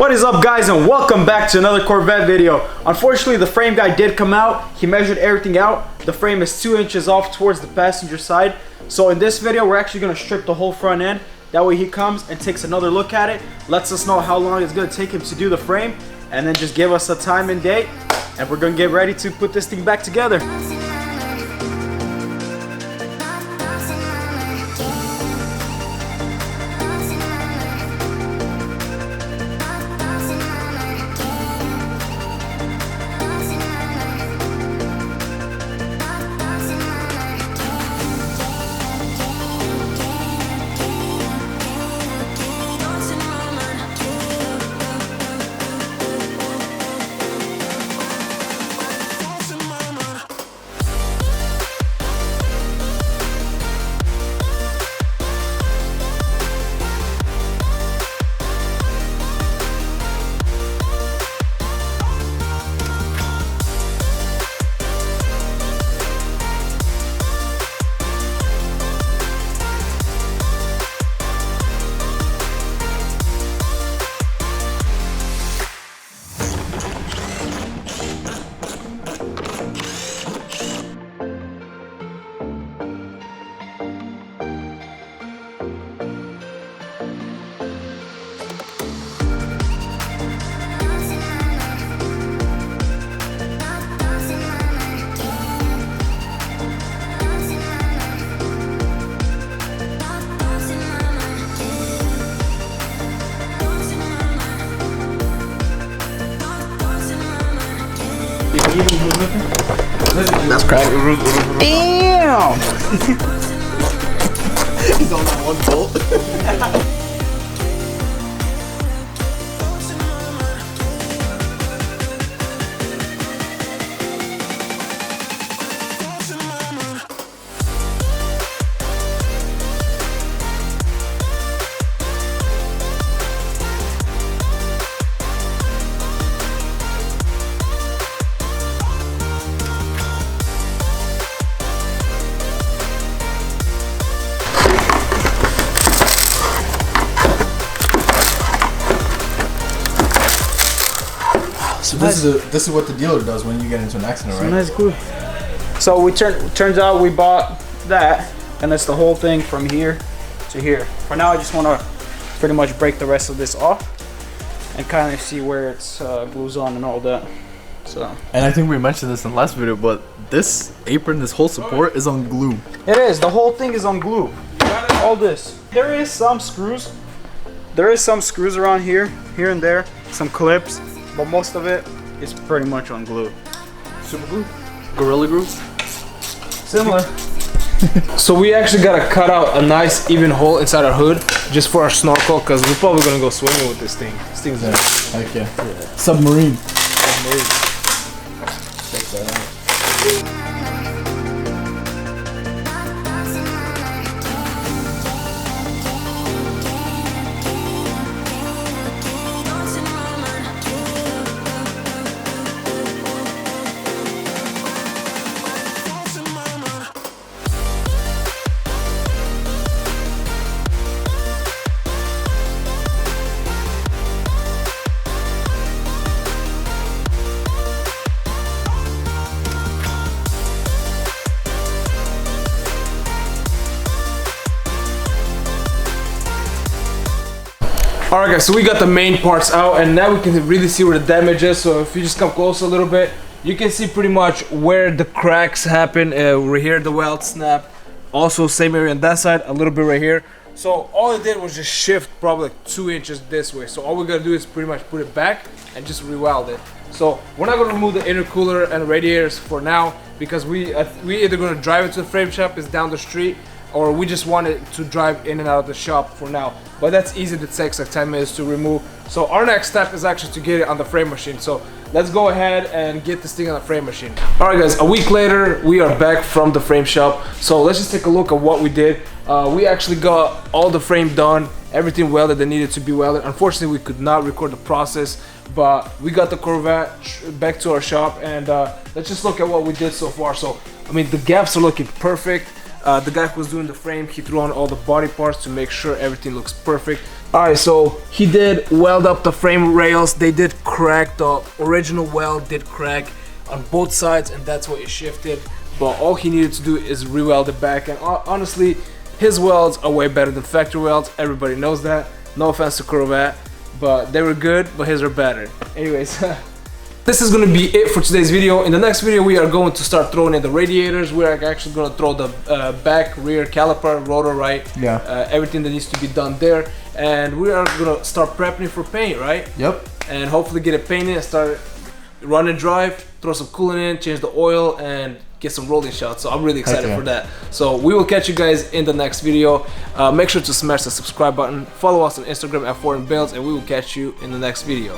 What is up, guys, and welcome back to another Corvette video. Unfortunately, the frame guy did come out. He measured everything out. The frame is 2 inches off towards the passenger side. So in this video, we're actually going to strip the whole front end. That way he comes and takes another look at it, lets us know how long it's going to take him to do the frame, and then just give us a time and date, and we're going to get ready to put this thing back together. That's crack. Damn! He's on that one bolt. So this is what the dealer does when you get into an accident, right? Nice, cool. So turns out we bought that, and it's the whole thing from here to here. For now, I just want to pretty much break the rest of this off and kind of see where it's glues on and all that. So. And I think we mentioned this in the last video, but this apron, this whole support is on glue. It is. The whole thing is on glue. All this. There is some screws. There is some screws around here and there, some clips. But most of it is pretty much on glue. Super glue? Gorilla glue? Similar. So we actually gotta cut out a nice even hole inside our hood just for our snorkel, because we're probably gonna go swimming with this thing. This thing's Heck yeah. Submarine. Check that out. Alright guys, so we got the main parts out, and now we can really see where the damage is. So if you just come close a little bit, you can see pretty much where the cracks happen. Right here, the weld snap. Also same area on that side, a little bit right here. So all it did was just shift probably like 2 inches this way. So all we gotta do is pretty much put it back and just re-weld it. So we're not gonna remove the intercooler and radiators for now, because we either gonna drive it to the frame shop, it's down the street, or we just want it to drive in and out of the shop for now. But that's easy, that takes like 10 minutes to remove. So our next step is actually to get it on the frame machine. So let's go ahead and get this thing on the frame machine. Alright guys, a week later, we are back from the frame shop. So let's just take a look at what we did. We actually got all the frame done, everything welded that needed to be welded. Unfortunately, we could not record the process, but we got the Corvette back to our shop, and let's just look at what we did so far. So I mean, the gaps are looking perfect. The guy who was doing the frame, he threw on all the body parts to make sure everything looks perfect. Alright, so he did weld up the frame rails. They did crack. The original weld did crack on both sides, and that's what he shifted. But all he needed to do is re-weld it back, and honestly, his welds are way better than factory welds. Everybody knows that. No offense to Corvette, but they were good, but his are better. Anyways, this is gonna be it for today's video. In the next video, we are going to start throwing in the radiators. We're actually gonna throw the back, rear caliper, rotor, right? Yeah. Everything that needs to be done there. And we are gonna start prepping for paint, right? Yep. And hopefully get it painted and start run and drive, throw some coolant in, change the oil, and get some rolling shots. So I'm really excited for that. So we will catch you guys in the next video. Make sure to smash the subscribe button, follow us on Instagram at Foreign Builds, and we will catch you in the next video.